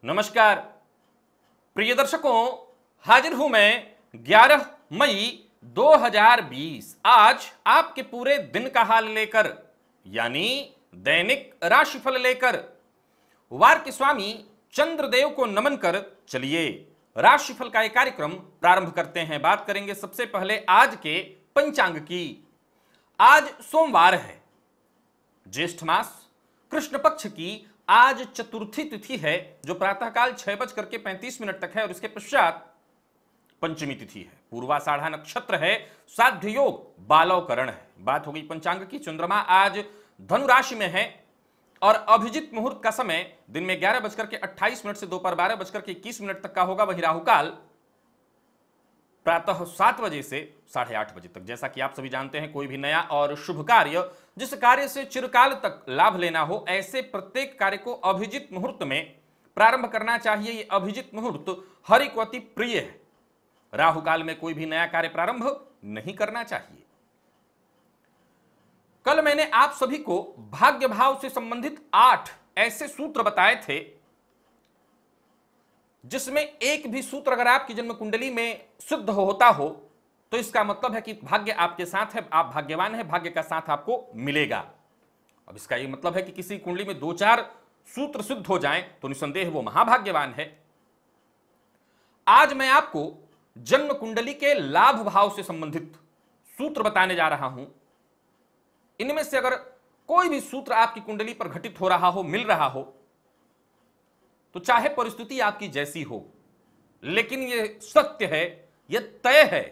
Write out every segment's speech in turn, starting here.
नमस्कार प्रिय दर्शकों, हाजिर हूं मैं 11 मई 2020 आज आपके पूरे दिन का हाल लेकर, यानी दैनिक राशिफल लेकर। वार के स्वामी चंद्रदेव को नमन कर चलिए राशिफल का एक कार्यक्रम प्रारंभ करते हैं। बात करेंगे सबसे पहले आज के पंचांग की। आज सोमवार है, ज्येष्ठ मास कृष्ण पक्ष की आज चतुर्थी तिथि है, जो प्रातःकाल 6:35 तक है और इसके पश्चात पंचमी तिथि है। पूर्वाषाढ़ा नक्षत्र है, साध्य योग बालवकरण है। बात हो गई पंचांग की। चंद्रमा आज धनु राशि में है और अभिजित मुहूर्त का समय दिन में 11:28 से दोपहर 12:21 तक का होगा। वही राहुकाल प्रातः 7 बजे से 8:30 बजे तक। जैसा कि आप सभी जानते हैं, कोई भी नया और शुभ कार्य, जिस कार्य से चिरकाल तक लाभ लेना हो, ऐसे प्रत्येक कार्य को अभिजित मुहूर्त में प्रारंभ करना चाहिए। यह अभिजित मुहूर्त हरि को अति प्रिय है। राहुकाल में कोई भी नया कार्य प्रारंभ नहीं करना चाहिए। कल मैंने आप सभी को भाग्य भाव से संबंधित 8 ऐसे सूत्र बताए थे, जिसमें एक भी सूत्र अगर आपकी जन्म कुंडली में सिद्ध होता हो तो इसका मतलब है कि भाग्य आपके साथ है, आप भाग्यवान हैं, भाग्य का साथ आपको मिलेगा। अब इसका यह मतलब है कि किसी कुंडली में 2-4 सूत्र सिद्ध हो जाएं तो निसंदेह वो महाभाग्यवान है। आज मैं आपको जन्म कुंडली के लाभ भाव से संबंधित सूत्र बताने जा रहा हूं। इनमें से अगर कोई भी सूत्र आपकी कुंडली पर घटित हो रहा हो, मिल रहा हो, तो चाहे परिस्थिति आपकी जैसी हो, लेकिन यह सत्य है, यह तय है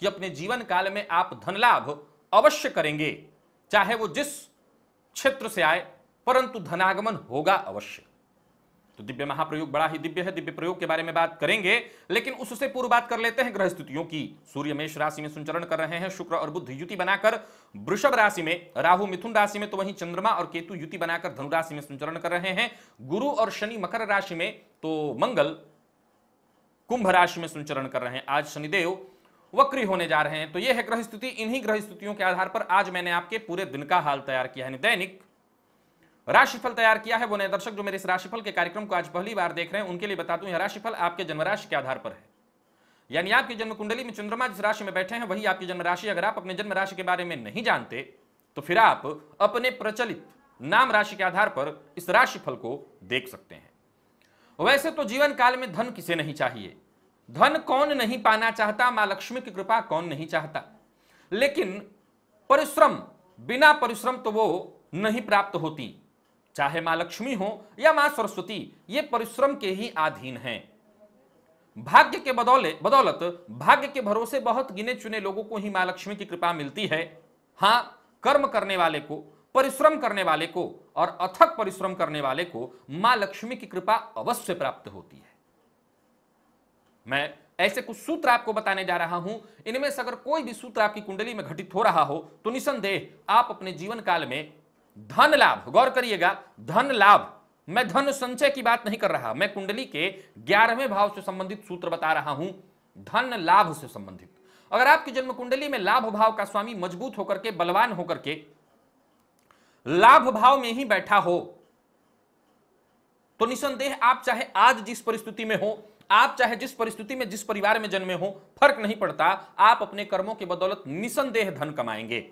कि अपने जीवन काल में आप धन लाभ अवश्य करेंगे, चाहे वो जिस क्षेत्र से आए, परंतु धनागमन होगा अवश्य। तो दिव्य महाप्रयोग बड़ा ही दिव्य है। दिव्य प्रयोग के बारे में बात करेंगे, लेकिन उससे पूर्व बात कर लेते हैं ग्रह स्थितियों की। सूर्य मेष राशि में संचरण कर रहे हैं, शुक्र और बुध युति बनाकर वृषभ राशि में, राहु मिथुन राशि में, तो वहीं चंद्रमा और केतु युति बनाकर धनु राशि में संचरण कर रहे हैं। गुरु और शनि मकर राशि में, तो मंगल कुंभ राशि में संचरण कर रहे हैं। आज शनिदेव वक्री होने जा रहे हैं। तो यह है ग्रह स्थिति। इन्हीं ग्रह स्थितियों के आधार पर आज मैंने आपके पूरे दिन का हाल तैयार किया है, दैनिक राशिफल तैयार किया है। वो नए दर्शक जो मेरे इस राशिफल के कार्यक्रम को आज पहली बार देख रहे हैं, उनके लिए बता दूं, यह राशिफल आपके जन्म राशि के आधार पर है। यानी आपकी जन्म कुंडली में चंद्रमा जिस राशि में बैठे हैं वही आपकी जन्म राशि। अगर आप अपने जन्म राशि के बारे में नहीं जानते तो फिर आप अपने प्रचलित नाम राशि के आधार पर इस राशिफल को देख सकते हैं। वैसे तो जीवन काल में धन किसे नहीं चाहिए, धन कौन नहीं पाना चाहता, मां लक्ष्मी की कृपा कौन नहीं चाहता, लेकिन परिश्रम, बिना परिश्रम तो वो नहीं प्राप्त होती। चाहे मां लक्ष्मी हो या मां सरस्वती, ये परिश्रम के ही अधीन हैं। भाग्य के बदौलत भाग्य के भरोसे बहुत गिने चुने लोगों को ही मां लक्ष्मी की कृपा मिलती है। हां, कर्म करने वाले को, परिश्रम करने वाले को और अथक परिश्रम करने वाले को मां लक्ष्मी की कृपा अवश्य प्राप्त होती है। मैं ऐसे कुछ सूत्र आपको बताने जा रहा हूं। इनमें से अगर कोई भी सूत्र आपकी कुंडली में घटित हो रहा हो तो निसंदेह आप अपने जीवन काल में धन लाभ, गौर करिएगा, धन लाभ, मैं धन संचय की बात नहीं कर रहा, मैं कुंडली के 11वें भाव से संबंधित सूत्र बता रहा हूं, धन लाभ से संबंधित। अगर आपकी जन्म कुंडली में लाभ भाव का स्वामी मजबूत होकर के, बलवान होकर के लाभ भाव में ही बैठा हो तो निसंदेह आप चाहे आज जिस परिस्थिति में हो, आप चाहे जिस परिस्थिति में, जिस परिवार में जन्मे हो, फर्क नहीं पड़ता, आप अपने कर्मों की बदौलत निसंदेह धन कमाएंगे।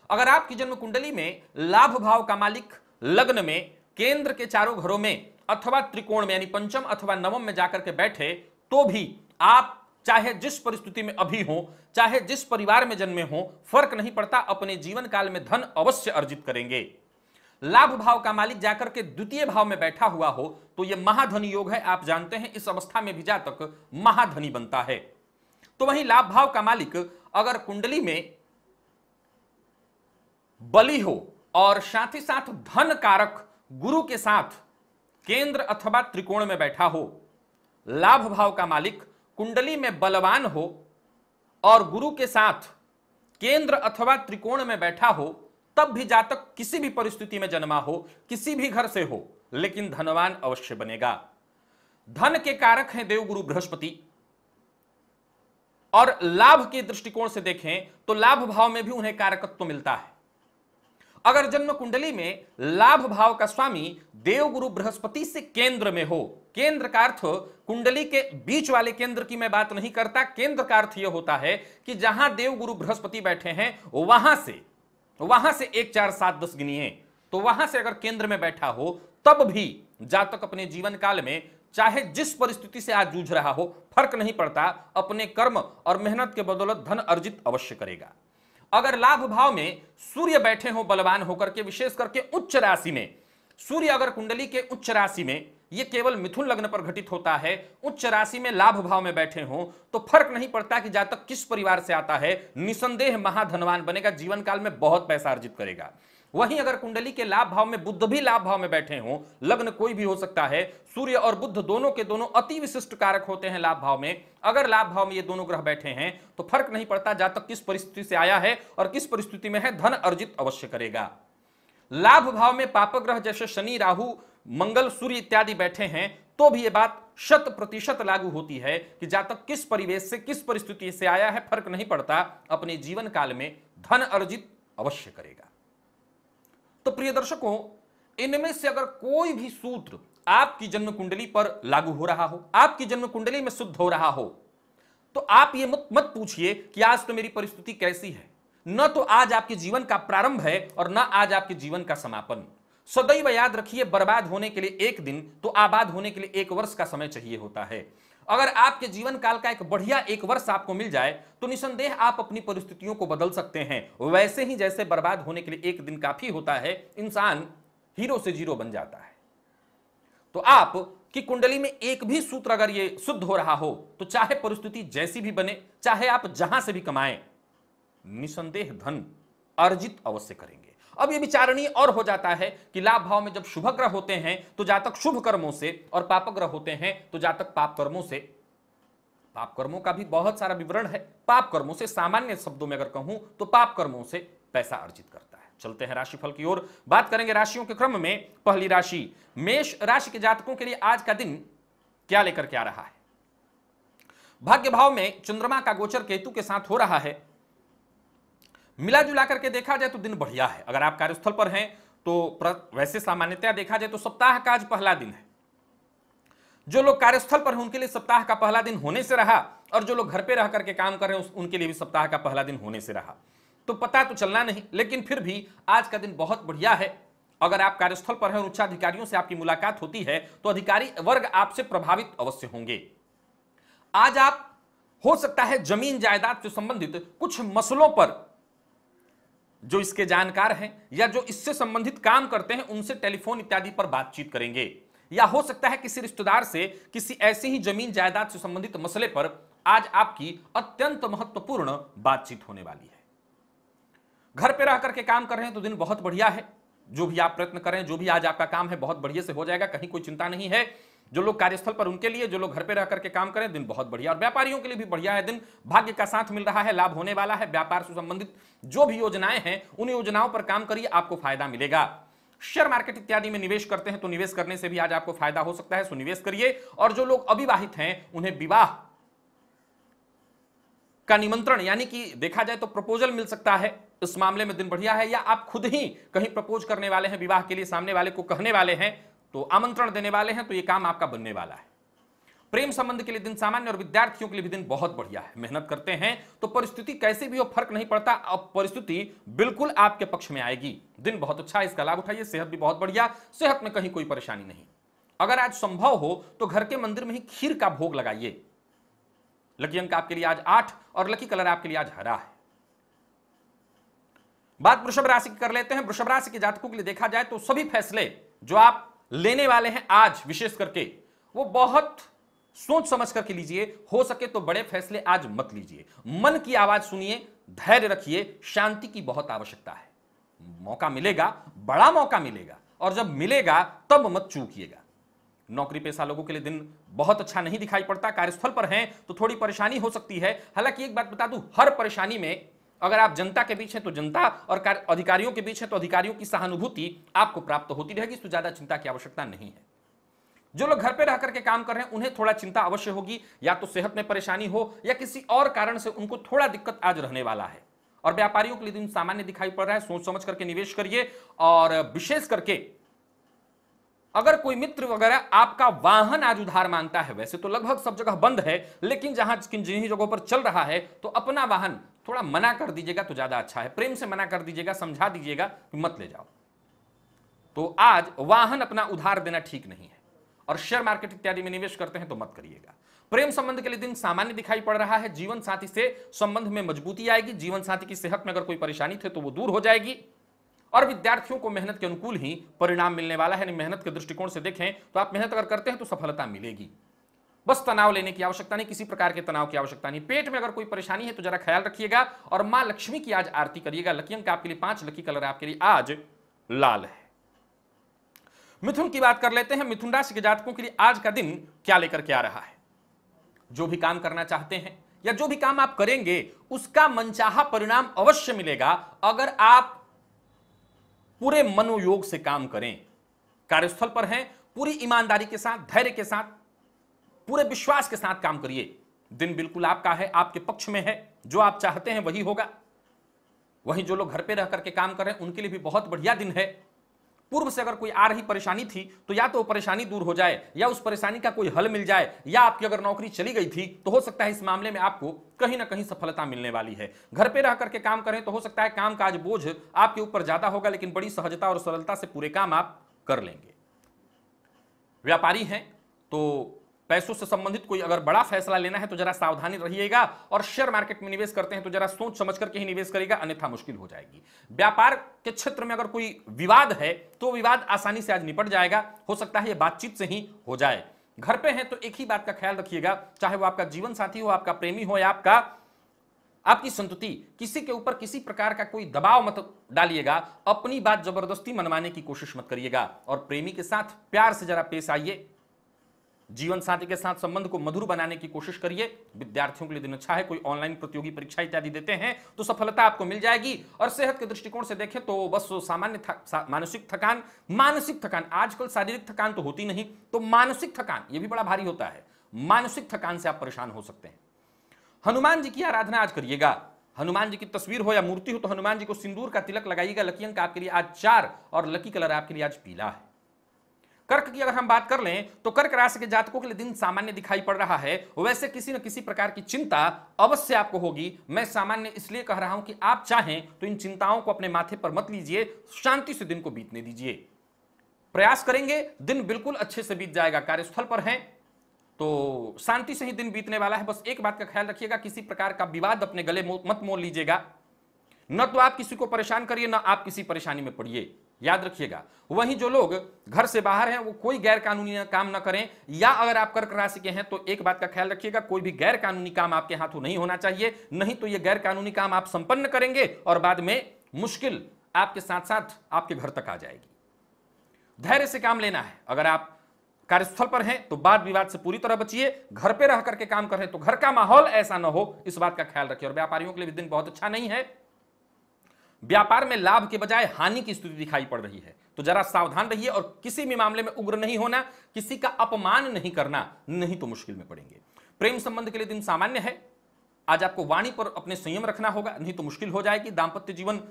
अगर आपकी जन्म कुंडली में लाभ भाव का मालिक लग्न में, केंद्र के चारों घरों में अथवा त्रिकोण में यानी पंचम अथवा नवम में जाकर के बैठे, तो भी आप चाहे जिस परिस्थिति में अभी हो, चाहे जिस परिवार में जन्मे हो, फर्क नहीं पड़ता, अपने जीवन काल में धन अवश्य अर्जित करेंगे। लाभ भाव का मालिक जाकर के द्वितीय भाव में बैठा हुआ हो तो यह महाधनी योग है। आप जानते हैं इस अवस्था में भी जातक महाधनी बनता है। तो वहीं लाभ भाव का मालिक अगर कुंडली में बली हो और साथ ही साथ धन कारक गुरु के साथ केंद्र अथवा त्रिकोण में बैठा हो, लाभ भाव का मालिक कुंडली में बलवान हो और गुरु के साथ केंद्र अथवा त्रिकोण में बैठा हो, तब भी जातक किसी भी परिस्थिति में जन्मा हो, किसी भी घर से हो, लेकिन धनवान अवश्य बनेगा। धन के कारक हैं देवगुरु बृहस्पति, और लाभ के दृष्टिकोण से देखें तो लाभ भाव में भी उन्हें कारकत्व मिलता है। अगर जन्म कुंडली में लाभ भाव का स्वामी देवगुरु बृहस्पति से केंद्र में हो, केंद्र का अर्थ कुंडली के बीच वाले केंद्र की मैं बात नहीं करता, केंद्र का अर्थ यह होता है कि जहां देवगुरु बृहस्पति बैठे हैं वहां से 1 4 7 10 गिनिए, तो वहां से अगर केंद्र में बैठा हो तब भी जातक अपने जीवन काल में चाहे जिस परिस्थिति से आज जूझ रहा हो, फर्क नहीं पड़ता, अपने कर्म और मेहनत के बदौलत धन अर्जित अवश्य करेगा। अगर लाभ भाव में सूर्य बैठे हो बलवान होकर के, विशेष करके उच्च राशि में, सूर्य अगर कुंडली के उच्च राशि में, यह केवल मिथुन लग्न पर घटित होता है, उच्च राशि में लाभ भाव में बैठे हो तो फर्क नहीं पड़ता कि जातक किस परिवार से आता है, निसंदेह महाधनवान बनेगा, जीवन काल में बहुत पैसा अर्जित करेगा। वहीं अगर कुंडली के लाभ भाव में बुध भी लाभ भाव में बैठे हों, लग्न कोई भी हो सकता है, सूर्य और बुध दोनों के दोनों अति विशिष्ट कारक होते हैं लाभ भाव में, अगर लाभ भाव में ये दोनों ग्रह बैठे हैं तो फर्क नहीं पड़ता जातक किस परिस्थिति से आया है और किस परिस्थिति में है, धन अर्जित अवश्य करेगा। लाभ भाव में पाप ग्रह जैसे शनि, राहु, मंगल, सूर्य इत्यादि बैठे हैं तो भी यह बात 100% लागू होती है कि जातक किस परिवेश से, किस परिस्थिति से आया है, फर्क नहीं पड़ता, अपने जीवन काल में धन अर्जित अवश्य करेगा। तो प्रिय दर्शकों, इनमें से अगर कोई भी सूत्र आपकी जन्म कुंडली पर लागू हो रहा हो, आपकी जन्म कुंडली में शुद्ध हो रहा हो, तो आप ये मत पूछिए कि आज तो मेरी परिस्थिति कैसी है। न तो आज आपके जीवन का प्रारंभ है और न आज आपके जीवन का समापन। सदैव याद रखिए, बर्बाद होने के लिए एक दिन तो आबाद होने के लिए 1 वर्ष का समय चाहिए होता है। अगर आपके जीवन काल का एक बढ़िया 1 वर्ष आपको मिल जाए तो निसंदेह आप अपनी परिस्थितियों को बदल सकते हैं। वैसे ही जैसे बर्बाद होने के लिए 1 दिन काफी होता है, इंसान हीरो से जीरो बन जाता है। तो आप की कुंडली में एक भी सूत्र अगर ये शुद्ध हो रहा हो तो चाहे परिस्थिति जैसी भी बने, चाहे आप जहां से भी कमाएं, निसंदेह धन अर्जित अवश्य करेंगे। अब यह विचारणीय और हो जाता है कि लाभ भाव में जब शुभ ग्रह होते हैं तो जातक शुभ कर्मों से और पाप ग्रह होते हैं तो जातक पाप कर्मों से। पाप कर्मों का भी बहुत सारा विवरण है। पाप कर्मों से सामान्य शब्दों में अगर कहूं तो पाप कर्मों से पैसा अर्जित करता है। चलते हैं राशिफल की ओर, बात करेंगे राशियों के क्रम में। पहली राशि मेष राशि के जातकों के लिए आज का दिन क्या लेकर के आ रहा है। भाग्य भाव में चंद्रमा का गोचर केतु के साथ हो रहा है। मिला जुला करके देखा जाए तो दिन बढ़िया है। अगर आप कार्यस्थल पर हैं तो वैसे सामान्यतया देखा जाए तो सप्ताह का आज पहला दिन है। जो लोग कार्यस्थल पर हैं उनके लिए सप्ताह का पहला दिन होने से रहा, और जो लोग घर पे रह करके काम कर रहे हैं उनके लिए भी सप्ताह का पहला दिन होने से रहा। तो पता तो चलना नहीं, लेकिन फिर भी आज का दिन बहुत बढ़िया है। अगर आप कार्यस्थल पर हैं और उच्चाधिकारियों से आपकी मुलाकात होती है तो अधिकारी वर्ग आपसे प्रभावित अवश्य होंगे। आज आप हो सकता है जमीन जायदाद से संबंधित कुछ मसलों पर जो इसके जानकार हैं या जो इससे संबंधित काम करते हैं उनसे टेलीफोन इत्यादि पर बातचीत करेंगे, या हो सकता है किसी रिश्तेदार से किसी ऐसी ही जमीन जायदाद से संबंधित मसले पर आज आपकी अत्यंत महत्वपूर्ण बातचीत होने वाली है। घर पे रह करके काम कर रहे हैं तो दिन बहुत बढ़िया है। जो भी आप प्रयत्न करें, जो भी आज आपका काम है बहुत बढ़िया से हो जाएगा, कहीं कोई चिंता नहीं है। जो लोग कार्यस्थल पर उनके लिए, जो लोग घर पे रह करके काम करें दिन बहुत बढ़िया। और व्यापारियों के लिए भी बढ़िया है दिन, भाग्य का साथ मिल रहा है, लाभ होने वाला है। व्यापार से संबंधित जो भी योजनाएं हैं उन योजनाओं पर काम करिए, आपको फायदा मिलेगा। शेयर मार्केट इत्यादि में निवेश करते हैं तो निवेश करने से भी आज आपको फायदा हो सकता है, सो निवेश करिए। और जो लोग अविवाहित हैं उन्हें विवाह का निमंत्रण यानी कि देखा जाए तो प्रपोजल मिल सकता है, इस मामले में दिन बढ़िया है। या आप खुद ही कहीं प्रपोज करने वाले हैं विवाह के लिए, सामने वाले को कहने वाले हैं तो आमंत्रण देने वाले हैं, तो यह काम आपका बनने वाला है। प्रेम संबंध के लिए दिन सामान्य और विद्यार्थियों के लिए भी दिन बहुत बढ़िया है। मेहनत करते हैं तो परिस्थिति कैसी भी हो फर्क नहीं पड़ता, अब परिस्थिति बिल्कुल आपके पक्ष में आएगी। दिन बहुत अच्छा है, इसका लाभ उठाइए। सेहत भी बहुत बढ़िया, सेहत में कहीं कोई परेशानी नहीं। अगर आज संभव हो तो घर के मंदिर में ही खीर का भोग लगाइए। लकी अंक आपके लिए आज 8 और लकी कलर आपके लिए आज हरा है। बात वृषभ राशि की कर लेते हैं। वृषभ राशि के जातकों के लिए देखा जाए तो सभी फैसले जो आप लेने वाले हैं आज विशेष करके वो बहुत सोच समझ करके लीजिए। हो सके तो बड़े फैसले आज मत लीजिए। मन की आवाज सुनिए, धैर्य रखिए, शांति की बहुत आवश्यकता है। मौका मिलेगा, बड़ा मौका मिलेगा, और जब मिलेगा तब मत चूकिएगा। नौकरी पेशा लोगों के लिए दिन बहुत अच्छा नहीं दिखाई पड़ता। कार्यस्थल पर हैं तो थोड़ी परेशानी हो सकती है। हालांकि एक बात बता दूं, हर परेशानी में अगर आप जनता के बीच हैं तो जनता, और अधिकारियों के बीच हैं तो अधिकारियों की सहानुभूति आपको प्राप्त होती रहेगी, तो ज्यादा चिंता की आवश्यकता नहीं है। जो लोग घर पे रह करके काम कर रहे हैं उन्हें थोड़ा चिंता अवश्य होगी, या तो सेहत में परेशानी हो या किसी और कारण से उनको थोड़ा दिक्कत आज रहने वाला है। और व्यापारियों के लिए दिन सामान्य दिखाई पड़ रहा है, सोच समझ करके निवेश करिए। और विशेष करके अगर कोई मित्र वगैरह आपका वाहन आज उधार मांगता है, वैसे तो लगभग सब जगह बंद है, लेकिन जहां जिन्हीं जगहों पर चल रहा है तो अपना वाहन थोड़ा मना कर दीजिएगा तो ज्यादा अच्छा है। प्रेम से मना कर दीजिएगा, समझा दीजिएगा कि मत ले जाओ। तो आज वाहन अपना उधार देना ठीक नहीं है। और शेयर मार्केट इत्यादि में निवेश करते हैं तो मत करिएगा। प्रेम संबंध के लिए दिन सामान्य दिखाई पड़ रहा है। जीवन साथी से संबंध में मजबूती आएगी। जीवन साथी की सेहत में अगर कोई परेशानी थी तो वो दूर हो जाएगी। और विद्यार्थियों को मेहनत के अनुकूल ही परिणाम मिलने वाला है। मेहनत के दृष्टिकोण से देखें तो आप मेहनत अगर करते हैं तो सफलता मिलेगी। बस तनाव लेने की आवश्यकता नहीं, किसी प्रकार के तनाव की आवश्यकता नहीं। पेट में अगर कोई परेशानी है तो जरा ख्याल रखिएगा। और मां लक्ष्मी की आज आरती करिएगा। लकी अंक आपके लिए 5, लकी कलर आपके लिए आज लाल है। मिथुन की बात कर लेते हैं। मिथुन राशि के जातकों के लिए आज का दिन क्या लेकर के आ रहा है। जो भी काम करना चाहते हैं या जो भी काम आप करेंगे उसका मनचाहा परिणाम अवश्य मिलेगा अगर आप पूरे मनोयोग से काम करें। कार्यस्थल पर हैं, पूरी ईमानदारी के साथ, धैर्य के साथ, पूरे विश्वास के साथ काम करिए। दिन बिल्कुल आपका है, आपके पक्ष में है। जो आप चाहते हैं वही होगा। वहीं जो लोग घर पे रह करके काम कर रहे हैं उनके लिए भी बहुत बढ़िया दिन है। पूर्व से अगर कोई आ रही परेशानी थी तो या तो परेशानी दूर हो जाए या उस परेशानी का कोई हल मिल जाए, या आपकी अगर नौकरी चली गई थी तो हो सकता है इस मामले में आपको कहीं ना कहीं सफलता मिलने वाली है। घर पे रह करके काम करें तो हो सकता है काम काज बोझ आपके ऊपर ज्यादा होगा, लेकिन बड़ी सहजता और सरलता से पूरे काम आप कर लेंगे। व्यापारी हैं तो पैसों से संबंधित कोई अगर बड़ा फैसला लेना है तो जरा सावधानी रहिएगा। और शेयर मार्केट में निवेश करते हैं तो जरा सोच समझ करके ही निवेश करिएगा, अन्यथा मुश्किल हो जाएगी। व्यापार के क्षेत्र में अगर कोई विवाद है तो विवाद आसानी से आज निपट जाएगा। हो सकता है ये बातचीत से ही हो जाए। घर पे हैं तो एक ही बात का ख्याल रखिएगा, चाहे वो आपका जीवन साथी हो, आपका प्रेमी हो या आपकी संतति, किसी के ऊपर किसी प्रकार का कोई दबाव मत डालिएगा। अपनी बात जबरदस्ती मनवाने की कोशिश मत करिएगा। और प्रेमी के साथ प्यार से जरा पेश आइए। जीवन साथी के साथ संबंध को मधुर बनाने की कोशिश करिए। विद्यार्थियों के लिए दिन अच्छा है। कोई ऑनलाइन प्रतियोगी परीक्षा इत्यादि देते हैं तो सफलता आपको मिल जाएगी। और सेहत के दृष्टिकोण से देखें तो बस सामान्य मानसिक थकान, आजकल शारीरिक थकान तो होती नहीं, तो मानसिक थकान ये भी बड़ा भारी होता है। मानसिक थकान से आप परेशान हो सकते हैं। हनुमान जी की आराधना आज करिएगा। हनुमान जी की तस्वीर हो या मूर्ति हो तो हनुमान जी को सिंदूर का तिलक लगाइएगा। लकी अंक आपके लिए आज 4 और लकी कलर आपके लिए आज पीला है। कर्क की अगर हम बात कर लें तो कर्क राशि के जातकों के लिए दिन सामान्य दिखाई पड़ रहा है। वैसे किसी न किसी प्रकार की चिंता अवश्य आपको होगी। मैं सामान्य इसलिए कह रहा हूं कि आप चाहें तो इन चिंताओं को अपने माथे पर मत लीजिए, शांति से दिन को बीतने दीजिए। प्रयास करेंगे दिन बिल्कुल अच्छे से बीत जाएगा। कार्यस्थल पर हैं तो शांति से ही दिन बीतने वाला है। बस एक बात का ख्याल रखिएगा, किसी प्रकार का विवाद अपने गले मत मोल लीजिएगा। न तो आप किसी को परेशान करिए, न आप किसी परेशानी में पड़िए, याद रखिएगा। वहीं जो लोग घर से बाहर हैं वो कोई गैर कानूनी काम न करें। या अगर आप कर्क राशि के हैं तो एक बात का ख्याल रखिएगा, कोई भी गैर कानूनी काम आपके हाथों नहीं होना चाहिए। नहीं तो ये गैर कानूनी काम आप संपन्न करेंगे और बाद में मुश्किल आपके साथ साथ आपके घर तक आ जाएगी। धैर्य से काम लेना है। अगर आप कार्यस्थल पर हैं तो वाद विवाद से पूरी तरह बचिए। घर पे रह करके काम कर रहे हैं तो घर का माहौल ऐसा न हो, इस बात का ख्याल रखिए। और व्यापारियों के लिए भी दिन बहुत अच्छा नहीं है। व्यापार में लाभ के बजाय हानि की स्थिति दिखाई पड़ रही है, तो जरा सावधान रहिए और किसी भी मामले में उग्र नहीं होना, किसी का अपमान नहीं करना, नहीं तो मुश्किल में पड़ेंगे। प्रेम संबंध के लिए दिन सामान्य है। आज आपको वाणी पर अपने संयम रखना होगा, नहीं तो मुश्किल हो जाएगी। दाम्पत्य जीवन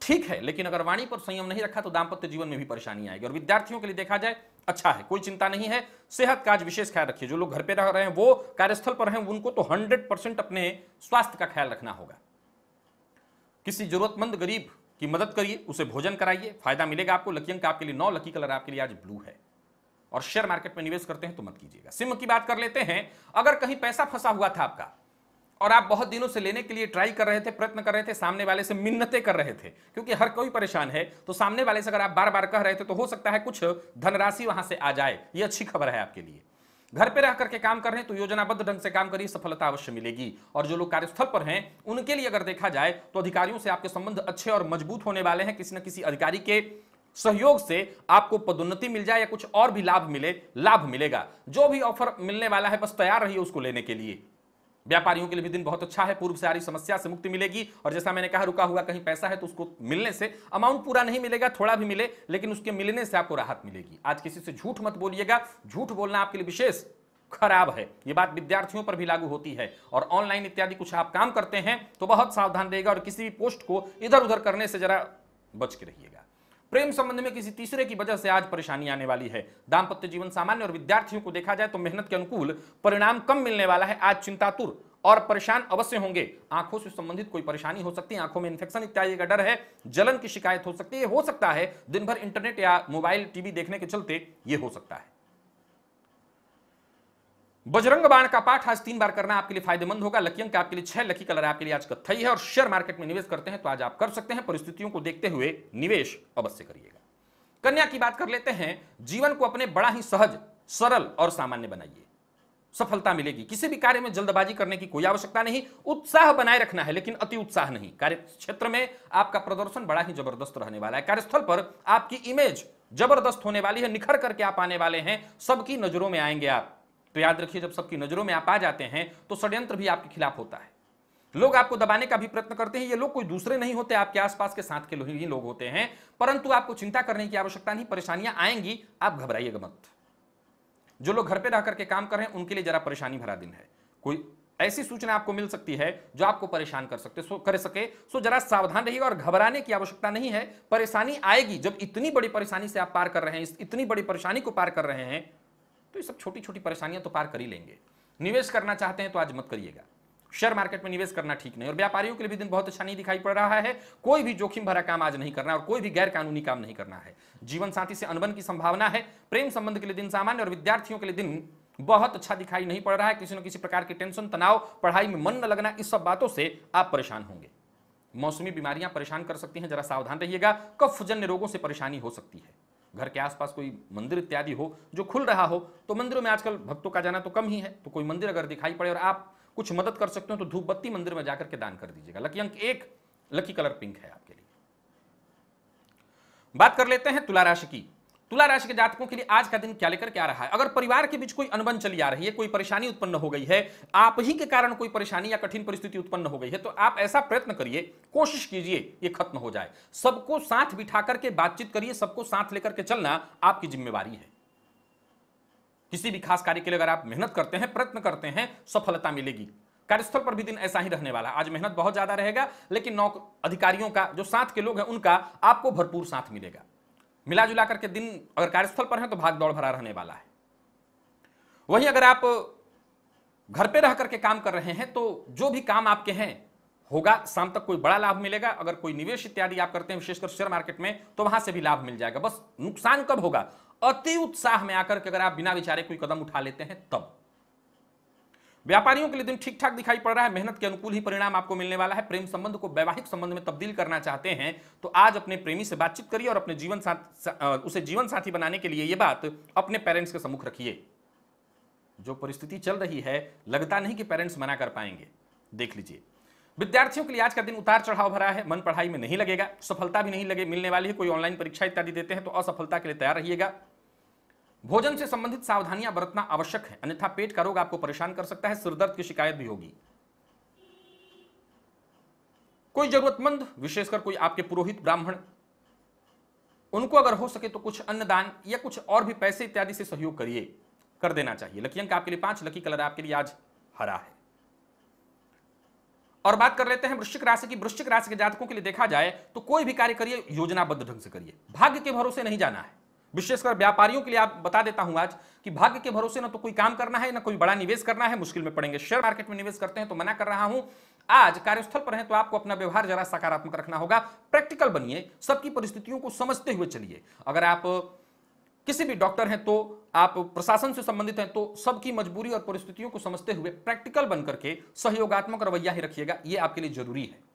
ठीक है, लेकिन अगर वाणी पर संयम नहीं रखा तो दाम्पत्य जीवन में भी परेशानी आएगी। और विद्यार्थियों के लिए देखा जाए अच्छा है, कोई चिंता नहीं है। सेहत का आज विशेष ख्याल रखिए। जो लोग घर पे रह रहे हैं वो कार्यस्थल पर हैं, उनको तो 100% अपने स्वास्थ्य का ख्याल रखना होगा। किसी जरूरतमंद गरीब की मदद करिए, उसे भोजन कराइए, फायदा मिलेगा आपको। लकी अंक आपके लिए 9, लकी कलर आपके लिए आज ब्लू है। और शेयर मार्केट में निवेश करते हैं तो मत कीजिएगा। सिंह की बात कर लेते हैं। अगर कहीं पैसा फंसा हुआ था आपका और आप बहुत दिनों से लेने के लिए ट्राई कर रहे थे, प्रयत्न कर रहे थे, सामने वाले से मिन्नतें कर रहे थे, क्योंकि हर कोई परेशान है, तो सामने वाले से अगर आप बार बार कह रहे थे तो हो सकता है कुछ धनराशि वहां से आ जाए। ये अच्छी खबर है आपके लिए। घर पे रह करके काम कर रहे हैं तो योजनाबद्ध ढंग से काम करिए, सफलता अवश्य मिलेगी। और जो लोग कार्यस्थल पर हैं उनके लिए अगर देखा जाए तो अधिकारियों से आपके संबंध अच्छे और मजबूत होने वाले हैं। किसी न किसी अधिकारी के सहयोग से आपको पदोन्नति मिल जाए या कुछ और भी लाभ मिलेगा। जो भी ऑफर मिलने वाला है बस तैयार रहिए उसको लेने के लिए। व्यापारियों के लिए भी दिन बहुत अच्छा है। पूर्व से आ रही समस्या से मुक्ति मिलेगी। और जैसा मैंने कहा, रुका हुआ कहीं पैसा है तो उसको मिलने से, अमाउंट पूरा नहीं मिलेगा, थोड़ा भी मिले, लेकिन उसके मिलने से आपको राहत मिलेगी। आज किसी से झूठ मत बोलिएगा। झूठ बोलना आपके लिए विशेष खराब है। ये बात विद्यार्थियों पर भी लागू होती है। और ऑनलाइन इत्यादि कुछ आप काम करते हैं तो बहुत सावधान रहेगा और किसी भी पोस्ट को इधर उधर करने से जरा बच के रहिएगा। प्रेम संबंध में किसी तीसरे की वजह से आज परेशानी आने वाली है। दाम्पत्य जीवन सामान्य और विद्यार्थियों को देखा जाए तो मेहनत के अनुकूल परिणाम कम मिलने वाला है। आज चिंतातुर और परेशान अवश्य होंगे। आंखों से संबंधित कोई परेशानी हो सकती है, आंखों में इंफेक्शन इत्यादि का डर है, जलन की शिकायत हो सकती है। हो सकता है दिन भर इंटरनेट या मोबाइल टीवी देखने के चलते यह हो सकता है। बजरंग बाण का पाठ आज 3 बार करना आपके लिए फायदेमंद होगा। लकी अंक आपके लिए 6, लकी कलर आपके लिए आज कत्थई है। और शेयर मार्केट में निवेश करते हैं तो आज आप कर सकते हैं। परिस्थितियों को देखते हुए निवेश अवश्य करिएगा। कन्या की बात कर लेते हैं। जीवन को अपने बड़ा ही सहज, सरल और सामान्य बनाइए, सफलता मिलेगी। किसी भी कार्य में जल्दबाजी करने की कोई आवश्यकता नहीं। उत्साह बनाए रखना है लेकिन अति उत्साह नहीं। कार्य क्षेत्र में आपका प्रदर्शन बड़ा ही जबरदस्त रहने वाला है। कार्यस्थल पर आपकी इमेज जबरदस्त होने वाली है, निखर करके आप आने वाले हैं, सबकी नजरों में आएंगे आप। तो याद रखिए, जब सबकी नजरों में आप आ जाते हैं तो षड्यंत्र भी आपके खिलाफ होता है। लोग आपको दबाने का भी प्रयत्न करते हैं। ये लोग कोई दूसरे नहीं होते, आपके आसपास के साथ के ही लोग होते हैं। परंतु आपको चिंता करने की आवश्यकता नहीं, परेशानियां आएंगी, आप घबराइएगा मत। जो लोग घर पे रह करके काम कर रहे हैं उनके लिए जरा परेशानी भरा दिन है। कोई ऐसी सूचना आपको मिल सकती है जो आपको परेशान कर सके, सो जरा सावधान रहिएगा और घबराने की आवश्यकता नहीं है। परेशानी आएगी। जब इतनी बड़ी परेशानी से आप पार कर रहे हैं, इतनी बड़ी परेशानी को पार कर रहे हैं, तो ये सब छोटी छोटी परेशानियां तो पार कर ही लेंगे। निवेश करना चाहते हैं तो आज मत करिएगा। शेयर मार्केट में निवेश करना ठीक नहीं। और व्यापारियों के लिए भी दिन बहुत अच्छा नहीं दिखाई पड़ रहा है। कोई भी जोखिम भरा काम आज नहीं करना और कोई भी गैर कानूनी काम नहीं करना है। जीवन साथी से अनबन की संभावना है। प्रेम संबंध के लिए दिन सामान्य और विद्यार्थियों के लिए दिन बहुत अच्छा दिखाई नहीं पड़ रहा है। किसी न किसी प्रकार की टेंशन, तनाव, पढ़ाई में मन न लगना, इस सब बातों से आप परेशान होंगे। मौसमी बीमारियां परेशान कर सकती हैं, जरा सावधान रहिएगा। कफजन्य रोगों से परेशानी हो सकती है। घर के आसपास कोई मंदिर इत्यादि हो जो खुल रहा हो, तो मंदिरों में आजकल भक्तों का जाना तो कम ही है, तो कोई मंदिर अगर दिखाई पड़े और आप कुछ मदद कर सकते हो तो धूप बत्ती मंदिर में जाकर के दान कर दीजिएगा। लकी अंक 1, लकी कलर पिंक है आपके लिए। बात कर लेते हैं तुला राशि की। तुला राशि के जातकों के लिए आज का दिन क्या लेकर के आ रहा है। अगर परिवार के बीच कोई अनबन चली आ रही है, कोई परेशानी उत्पन्न हो गई है, आप ही के कारण कोई परेशानी या कठिन परिस्थिति उत्पन्न हो गई है, तो आप ऐसा प्रयत्न करिए, कोशिश कीजिए ये खत्म हो जाए। सबको साथ बिठा करके बातचीत करिए। सबको साथ लेकर के चलना आपकी जिम्मेवारी है। किसी भी खास कार्य के लिए अगर आप मेहनत करते हैं, प्रयत्न करते हैं, सफलता मिलेगी। कार्यस्थल पर भी दिन ऐसा ही रहने वाला। आज मेहनत बहुत ज्यादा रहेगा लेकिन अधिकारियों का, जो साथ के लोग हैं, उनका आपको भरपूर साथ मिलेगा। मिला जुला करके दिन अगर कार्यस्थल पर है तो भाग दौड़ भरा रहने वाला है। वहीं अगर आप घर पे रह करके काम कर रहे हैं तो जो भी काम आपके हैं होगा, शाम तक कोई बड़ा लाभ मिलेगा। अगर कोई निवेश इत्यादि आप करते हैं, विशेषकर शेयर मार्केट में, तो वहां से भी लाभ मिल जाएगा। बस नुकसान कब होगा? अति उत्साह में आकर के अगर आप बिना विचारे कोई कदम उठा लेते हैं तब। व्यापारियों के लिए दिन ठीक ठाक दिखाई पड़ रहा है। मेहनत के अनुकूल ही परिणाम आपको मिलने वाला है। प्रेम संबंध को वैवाहिक संबंध में तब्दील करना चाहते हैं तो आज अपने प्रेमी से बातचीत करिए और अपने उसे जीवन साथी बनाने के लिए यह बात अपने पेरेंट्स के सम्मुख रखिए। जो परिस्थिति चल रही है, लगता नहीं कि पेरेंट्स मना कर पाएंगे। देख लीजिए। विद्यार्थियों के लिए आज का दिन उतार चढ़ाव भरा है। मन पढ़ाई में नहीं लगेगा, सफलता भी नहीं मिलने वाली है। कोई ऑनलाइन परीक्षा इत्यादि देते हैं तो असफलता के लिए तैयार रहिएगा। भोजन से संबंधित सावधानियां बरतना आवश्यक है, अन्यथा पेट का रोग आपको परेशान कर सकता है। सिरदर्द की शिकायत भी होगी। कोई जरूरतमंद, विशेषकर कोई आपके पुरोहित ब्राह्मण, उनको अगर हो सके तो कुछ अन्नदान या कुछ और भी पैसे इत्यादि से सहयोग करिए, कर देना चाहिए। लकी अंक आपके लिए 5, लकी कलर आपके लिए आज हरा है। और बात कर लेते हैं वृश्चिक राशि की। वृश्चिक राशि के जातकों के लिए देखा जाए तो कोई भी कार्य करिए, योजनाबद्ध ढंग से करिए। भाग्य के भरोसे नहीं जाना है। विशेषकर व्यापारियों के लिए आप बता देता हूं आज कि भाग्य के भरोसे ना तो कोई काम करना है, ना कोई बड़ा निवेश करना है, मुश्किल में पड़ेंगे। शेयर मार्केट में निवेश करते हैं तो मना कर रहा हूं। आज कार्यस्थल पर है तो आपको अपना व्यवहार जरा सकारात्मक रखना होगा। प्रैक्टिकल बनिए, सबकी परिस्थितियों को समझते हुए चलिए। अगर आप किसी भी डॉक्टर हैं तो आप प्रशासन से संबंधित हैं तो सबकी मजबूरी और परिस्थितियों को समझते हुए प्रैक्टिकल बनकर के सहयोगात्मक रवैया ही रखिएगा। यह आपके लिए जरूरी है।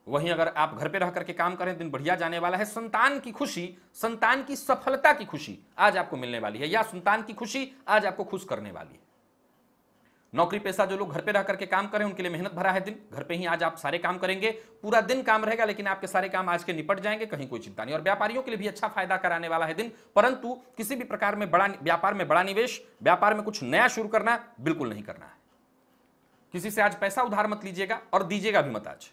वहीं अगर आप घर पे रह करके काम करें, दिन बढ़िया जाने वाला है। संतान की खुशी, संतान की सफलता की खुशी आज आपको मिलने वाली है, या संतान की खुशी आज आपको खुश करने वाली है। नौकरी पेशा जो लोग घर पे रह करके काम करें उनके लिए मेहनत भरा है दिन। घर पे ही आज आप सारे काम करेंगे, पूरा दिन काम रहेगा लेकिन आपके सारे काम आज के निपट जाएंगे, कहीं कोई चिंता नहीं। और व्यापारियों के लिए भी अच्छा फायदा कराने वाला है दिन, परंतु किसी भी प्रकार में बड़ा व्यापार में बड़ा निवेश, व्यापार में कुछ नया शुरू करना बिल्कुल नहीं करना है। किसी से आज पैसा उधार मत लीजिएगा और दीजिएगा भी मत आज।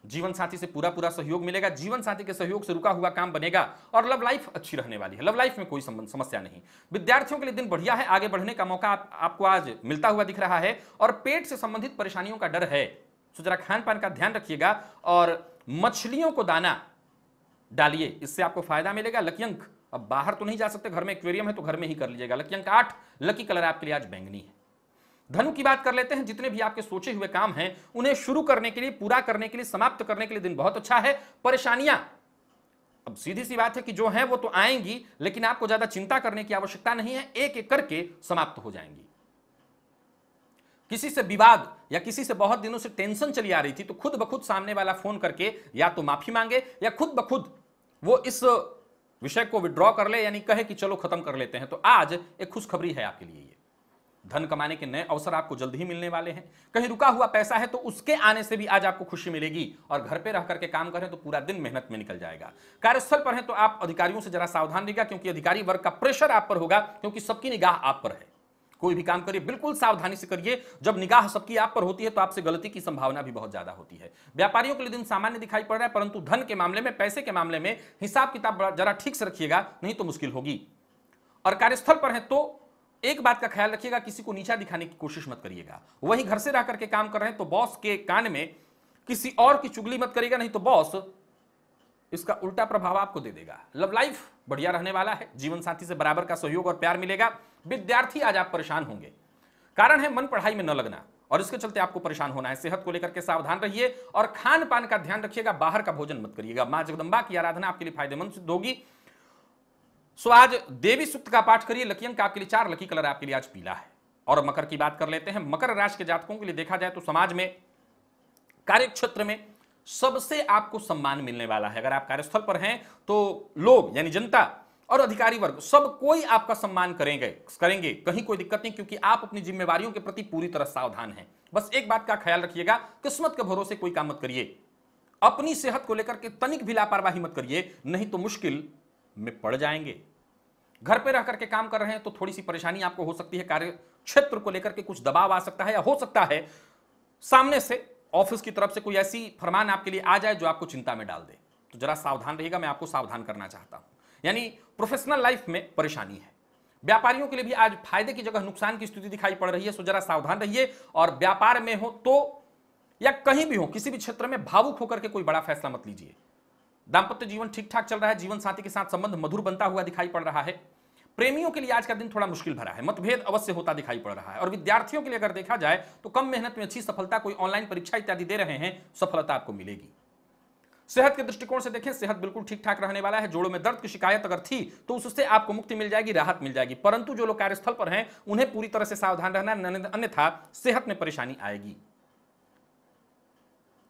जीवन साथी से पूरा पूरा सहयोग मिलेगा, जीवन साथी के सहयोग से रुका हुआ काम बनेगा और लव लाइफ अच्छी रहने वाली है। लव लाइफ में कोई समस्या नहीं। विद्यार्थियों के लिए दिन बढ़िया है, आगे बढ़ने का मौका आपको आज मिलता हुआ दिख रहा है। और पेट से संबंधित परेशानियों का डर है, तो जरा खान पान का ध्यान रखिएगा और मछलियों को दाना डालिए, इससे आपको फायदा मिलेगा। लकी अंक, अब बाहर तो नहीं जा सकते, घर में एक्वेरियम है तो घर में ही कर लीजिएगा। लकी अंक 8, लकी कलर आपके लिए आज बैंगनी है। धनु की बात कर लेते हैं। जितने भी आपके सोचे हुए काम हैं उन्हें शुरू करने के लिए, पूरा करने के लिए, समाप्त करने के लिए दिन बहुत अच्छा है। परेशानियां अब सीधी सी बात है कि जो है वो तो आएंगी, लेकिन आपको ज्यादा चिंता करने की आवश्यकता नहीं है, एक एक करके समाप्त हो जाएंगी। किसी से विवाद या किसी से बहुत दिनों से टेंशन चली आ रही थी, तो खुद ब खुद सामने वाला फोन करके या तो माफी मांगे या खुद ब खुद वो इस विषय को विड्रॉ कर ले, यानी कहे कि चलो खत्म कर लेते हैं। तो आज एक खुशखबरी है आपके लिए, ये धन कमाने के नए अवसर आपको जल्द ही मिलने वाले हैं। कहीं रुका हुआ पैसा है तो उसके आने से भी आज आपको खुशी मिलेगी। और घर पे रह करके काम करें तो पूरा दिन मेहनत में निकल जाएगा। कार्यस्थल पर है तो आप अधिकारियों से जरा सावधान रहिएगा, क्योंकि अधिकारी वर्ग का प्रेशर आप पर होगा, क्योंकि सबकी निगाह आप पर है। कोई भी काम करिए बिल्कुल सावधानी से करिए। जब निगाह सबकी आप पर होती है तो आपसे गलती की संभावना भी बहुत ज्यादा होती है। व्यापारियों के लिए दिन सामान्य दिखाई पड़ रहा है, परंतु धन के मामले में, पैसे के मामले में हिसाब किताब जरा ठीक से रखिएगा, नहीं तो मुश्किल होगी। और कार्यस्थल पर है तो एक बात का ख्याल रखिएगा, किसी को नीचा दिखाने की कोशिश मत करिएगा। वहीं घर से रह करके काम कर रहे हैं तो बॉस के कान में किसी और की चुगली मत करिएगा, नहीं तो बॉस इसका उल्टा प्रभाव आपको दे देगा। लव लाइफ बढ़िया रहने वाला है, जीवन साथी से बराबर का सहयोग और प्यार मिलेगा। विद्यार्थी आज आप परेशान होंगे, कारण है मन पढ़ाई में न लगना, और इसके चलते आपको परेशान होना है। सेहत को लेकर के सावधान रहिए और खान पान का ध्यान रखिएगा, बाहर का भोजन मत करिएगा। मां जगदंबा की आराधना आपके लिए फायदेमंद सिद्ध होगी। सो आज देवी सूक्त का पाठ करिए। लकी अंक आपके लिए 4, लकी कलर आपके लिए आज पीला है। और मकर की बात कर लेते हैं। मकर राशि के जातकों के लिए देखा जाए तो समाज में, कार्य क्षेत्र में सबसे आपको सम्मान मिलने वाला है। अगर आप कार्यस्थल पर हैं तो लोग यानी जनता और अधिकारी वर्ग सब कोई आपका सम्मान करेंगे। कहीं कोई दिक्कत नहीं, क्योंकि आप अपनी जिम्मेवारियों के प्रति पूरी तरह सावधान हैं। बस एक बात का ख्याल रखिएगा, किस्मत के भरोसे कोई काम मत करिए। अपनी सेहत को लेकर के तनिक भी लापरवाही मत करिए, नहीं तो मुश्किल में पड़ जाएंगे। घर पे रह करके काम कर रहे हैं तो थोड़ी सी परेशानी आपको हो सकती है। कार्य क्षेत्र को लेकर के कुछ दबाव आ सकता है, या हो सकता है सामने से ऑफिस की तरफ से कोई ऐसी फरमान आपके लिए आ जाए जो आपको चिंता में डाल दे। तो जरा सावधान रहिएगा, मैं आपको सावधान करना चाहता हूं। यानी प्रोफेशनल लाइफ में परेशानी है। व्यापारियों के लिए भी आज फायदे की जगह नुकसान की स्थिति दिखाई पड़ रही है, सो जरा सावधान रहिए। और व्यापार में हो तो या कहीं भी हो, किसी भी क्षेत्र में भावुक होकर के कोई बड़ा फैसला मत लीजिए। दांपत्य जीवन ठीक ठाक चल रहा है, जीवन साथी के साथ संबंध मधुर बनता हुआ दिखाई पड़ रहा है। प्रेमियों के लिए आज का दिन थोड़ा मुश्किल भरा है, मतभेद अवश्य होता दिखाई पड़ रहा है। और विद्यार्थियों के लिए अगर देखा जाए तो कम मेहनत में अच्छी सफलता, कोई ऑनलाइन परीक्षा इत्यादि दे रहे हैं, सफलता आपको मिलेगी। सेहत के दृष्टिकोण से देखें, सेहत बिल्कुल ठीक ठाक रहने वाला है। जोड़ों में दर्द की शिकायत अगर थी तो उससे आपको मुक्ति मिल जाएगी, राहत मिल जाएगी। परंतु जो लोग कार्यस्थल पर हैं उन्हें पूरी तरह से सावधान रहना, अन्यथा सेहत में परेशानी आएगी।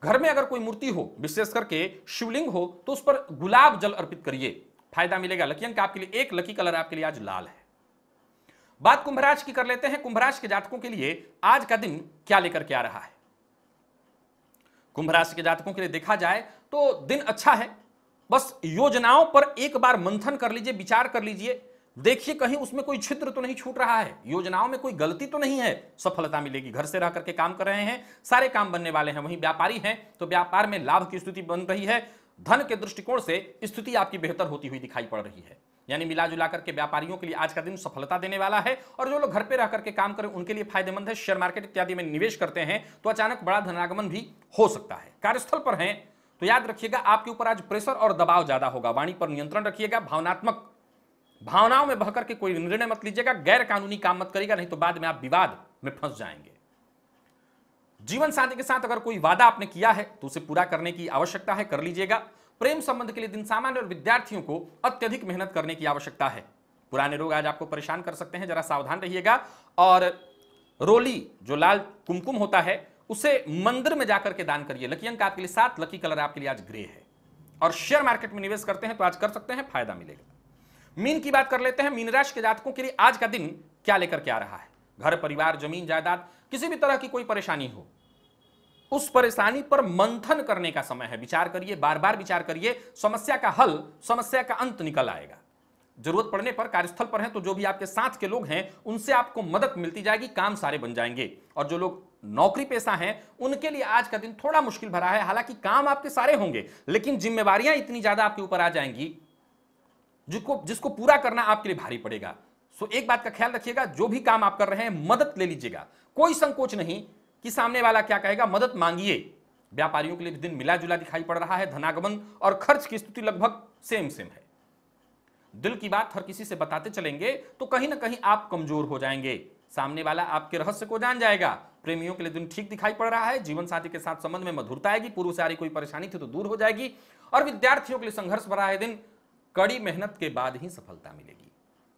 घर में अगर कोई मूर्ति हो, विशेष करके शिवलिंग हो, तो उस पर गुलाब जल अर्पित करिए, फायदा मिलेगा। लकी अंक आपके लिए 1, लकी कलर आपके लिए आज लाल है। बात कुंभ राशि की कर लेते हैं। कुंभ राशि के जातकों के लिए आज का दिन क्या लेकर के आ रहा है। कुंभ राशि के जातकों के लिए देखा जाए तो दिन अच्छा है। बस योजनाओं पर एक बार मंथन कर लीजिए, विचार कर लीजिए, देखिए कहीं उसमें कोई छिद्र तो नहीं छूट रहा है, योजनाओं में कोई गलती तो नहीं है, सफलता मिलेगी। घर से रह करके काम कर रहे हैं, सारे काम बनने वाले हैं। वहीं व्यापारी हैं तो व्यापार में लाभ की स्थिति बन रही है। धन के दृष्टिकोण से स्थिति आपकी बेहतर होती हुई दिखाई पड़ रही है। यानी मिला जुला करके व्यापारियों के लिए आज का दिन सफलता देने वाला है। और जो लोग घर पे रह करके काम करें उनके लिए फायदेमंद है। शेयर मार्केट इत्यादि में निवेश करते हैं तो अचानक बड़ा धनागमन भी हो सकता है। कार्यस्थल पर हैं तो याद रखिएगा आपके ऊपर आज प्रेशर और दबाव ज्यादा होगा। वाणी पर नियंत्रण रखिएगा, भावनाओं में बहकर के कोई निर्णय मत लीजिएगा, गैर कानूनी काम मत करिएगा, नहीं तो बाद में आप विवाद में फंस जाएंगे। जीवन साथी के साथ अगर कोई वादा आपने किया है तो उसे पूरा करने की आवश्यकता है, कर लीजिएगा। प्रेम संबंध के लिए दिन सामान्य और विद्यार्थियों को अत्यधिक मेहनत करने की आवश्यकता है। पुराने रोग आज आपको परेशान कर सकते हैं, जरा सावधान रहिएगा। और रोली जो लाल कुमकुम होता है उसे मंदिर में जाकर के दान करिए। लकी अंक आपके लिए 7, लकी कलर आपके लिए आज ग्रे है। और शेयर मार्केट में निवेश करते हैं तो आज कर सकते हैं, फायदा मिलेगा। मीन की बात कर लेते हैं। मीन राशि के जातकों के लिए आज का दिन क्या लेकर के आ रहा है। घर परिवार, जमीन जायदाद, किसी भी तरह की कोई परेशानी हो, उस परेशानी पर मंथन करने का समय है। विचार करिए, बार बार विचार करिए, समस्या का हल, समस्या का अंत निकल आएगा। जरूरत पड़ने पर कार्यस्थल पर हैं तो जो भी आपके साथ के लोग हैं उनसे आपको मदद मिलती जाएगी, काम सारे बन जाएंगे। और जो लोग नौकरी पेशा हैं उनके लिए आज का दिन थोड़ा मुश्किल भरा है। हालांकि काम आपके सारे होंगे, लेकिन जिम्मेवारियां इतनी ज्यादा आपके ऊपर आ जाएंगी जिसको पूरा करना आपके लिए भारी पड़ेगा। सो एक बात का ख्याल रखिएगा, जो भी काम आप कर रहे हैं मदद ले लीजिएगा, कोई संकोच नहीं कि सामने वाला क्या कहेगा, मदद मांगिए। व्यापारियों के लिए भी दिन मिला जुला दिखाई पड़ रहा है। धनागमन और खर्च की स्थिति लगभग सेम है। दिल की बात हर किसी से बताते चलेंगे तो कहीं ना कहीं आप कमजोर हो जाएंगे, सामने वाला आपके रहस्य को जान जाएगा। प्रेमियों के लिए दिन ठीक दिखाई पड़ रहा है। जीवन साथी के साथ संबंध में मधुरता आएगी, पूर्व से आ रही कोई परेशानी थी तो दूर हो जाएगी। और विद्यार्थियों के लिए संघर्ष भरा है दिन, कड़ी मेहनत के बाद ही सफलता मिलेगी।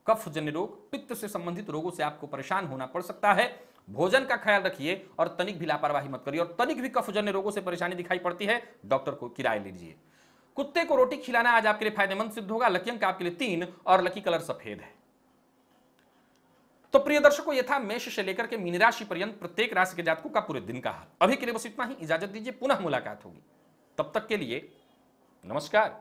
कफ जन्य रोग, पित्त से संबंधित रोगों से आपको परेशान होना पड़ सकता है। भोजन का ख्याल रखिए और तनिक भी लापरवाही मत करिए। और तनिक भी कफजन्य रोगों से परेशानी दिखाई पड़ती है, डॉक्टर को की राय लीजिए। कुत्ते को रोटी खिलाना आज आपके लिए फायदेमंद सिद्ध होगा। लकी अंक आपके लिए 3 और लकी कलर सफेद है। तो प्रिय दर्शकों, ये था मेष से लेकर के मीन राशि पर्यंत प्रत्येक राशि के जातकों का पूरे दिन का हाल। अभी के लिए बस इतना ही, इजाजत दीजिए, पुनः मुलाकात होगी। तब तक के लिए नमस्कार।